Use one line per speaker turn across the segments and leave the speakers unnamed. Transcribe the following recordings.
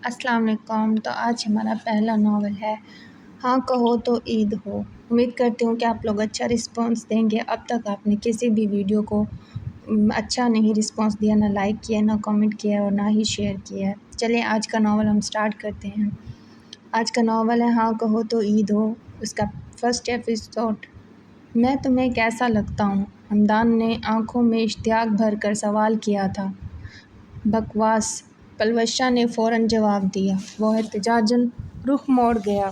السلام علیکم۔ تو آج ہمارا پہلا ناول ہے ہاں کہو تو عید ہو۔ امید کرتی ہوں کہ آپ لوگ اچھا رسپانس دیں گے۔ اب تک آپ نے کسی بھی ویڈیو کو اچھا نہیں رسپانس دیا، نہ لائک کیا، نہ کامنٹ کیا اور نہ ہی شیئر کیا ہے۔ چلیں آج کا ناول ہم سٹارٹ کرتے ہیں۔ آج کا ناول ہے ہاں کہو تو عید ہو، اس کا فرسٹ ایپیسوڈ۔ میں تمہیں کیسا لگتا ہوں؟ حمدان نے آنکھوں میں اشتیاق بھر کر سوال کیا تھا۔ بکواس، پلوشا نے فوراً جواب دیا۔ وہ احتجاجاً رخ موڑ گیا۔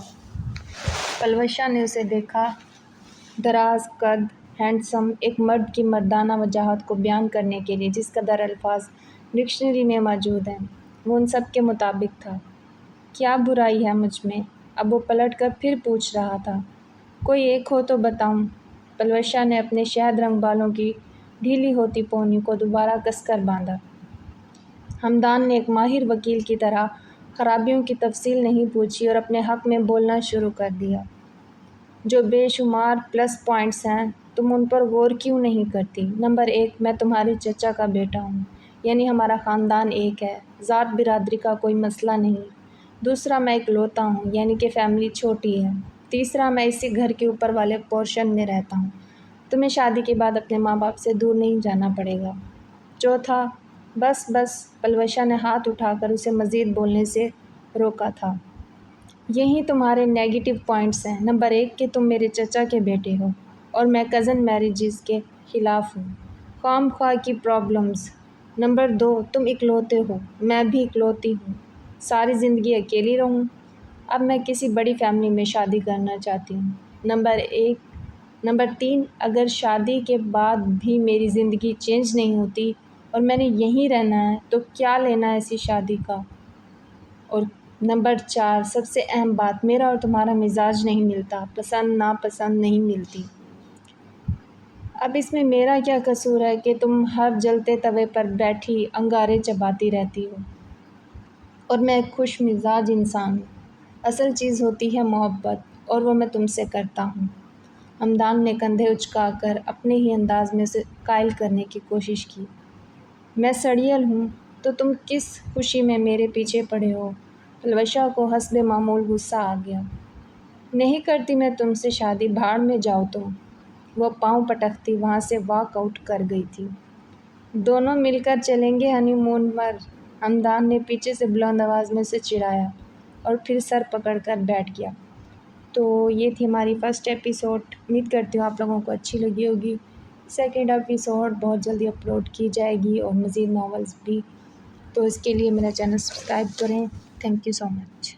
پلوشا نے اسے دیکھا۔ دراز قد، ہینڈسم، ایک مرد کی مردانہ وجاہت کو بیان کرنے کے لیے جس قدر الفاظ ڈکشنری میں موجود ہیں وہ ان سب کے مطابق تھا۔ کیا برائی ہے مجھ میں؟ اب وہ پلٹ کر پھر پوچھ رہا تھا۔ کوئی ایک ہو تو بتاؤں۔ پلوشا نے اپنے شہد رنگ بالوں کی ڈھیلی ہوتی پونی کو دوبارہ کس کر باندھا۔ حمدان نے ایک ماہر وکیل کی طرح خرابیوں کی تفصیل نہیں پوچھی اور اپنے حق میں بولنا شروع کر دیا۔ جو بے شمار پلس پوائنٹس ہیں تم ان پر غور کیوں نہیں کرتی؟ نمبر 1، میں تمہارے چچا کا بیٹا ہوں، یعنی ہمارا خاندان ایک ہے، ذات برادری کا کوئی مسئلہ نہیں۔ دوسرا، میں اکلوتا ہوں، یعنی کہ فیملی چھوٹی ہے۔ تیسرا، میں اسی گھر کے اوپر والے پورشن میں رہتا ہوں، تمہیں شادی کے بعد اپنے ماں باپ سے دور نہیں جانا پڑے گا۔ چوتھا، بس پلوشا نے ہاتھ اٹھا کر اسے مزید بولنے سے روکا تھا۔ یہی تمہارے نیگیٹو پوائنٹس ہیں۔ نمبر 1 کہ تم میرے چچا کے بیٹے ہو اور میں کزن میرجز کے خلاف ہوں، خواہ مخواہ کی پرابلمز۔ نمبر 2، تم اکلوتے ہو، میں بھی اکلوتی ہوں، ساری زندگی اکیلی رہوں؟ اب میں کسی بڑی فیملی میں شادی کرنا چاہتی ہوں۔ نمبر 3، اگر شادی کے بعد بھی میری زندگی چینج نہیں ہوتی اور میں نے یہیں رہنا ہے تو کیا لینا ایسی شادی کا؟ اور نمبر 4، سب سے اہم بات، میرا اور تمہارا مزاج نہیں ملتا، پسند ناپسند نہیں ملتی۔ اب اس میں میرا کیا قصور ہے کہ تم ہر جلتے توے پر بیٹھی انگارے چباتی رہتی ہو اور میں ایک خوش مزاج انسان ہوں۔ اصل چیز ہوتی ہے محبت، اور وہ میں تم سے کرتا ہوں۔ حمدان نے کندھے اچکا کر اپنے ہی انداز میں اسے قائل کرنے کی کوشش کی۔ میں سڑیل ہوں تو تم کس خوشی میں میرے پیچھے پڑے ہو؟ پلوشا کو حسب معمول غصہ آ گیا۔ نہیں کرتی میں تم سے شادی، بھاڑ میں جاؤ تم۔ وہ پاؤں پٹکتی وہاں سے واک آؤٹ کر گئی تھی۔ دونوں مل کر چلیں گے ہنی مون پر، حمدان نے پیچھے سے بلند آواز میں اسے چڑھایا اور پھر سر پکڑ کر بیٹھ گیا۔ تو یہ تھی ہماری فرسٹ ایپیسوڈ۔ امید کرتی ہوں آپ لوگوں کو اچھی لگی ہوگی۔ سیکنڈ ایپیسوڈ بہت جلدی اپلوڈ کی جائے گی اور مزید ناولز بھی، تو اس کے لیے میرا چینل سبسکرائب کریں۔ Thank you so much.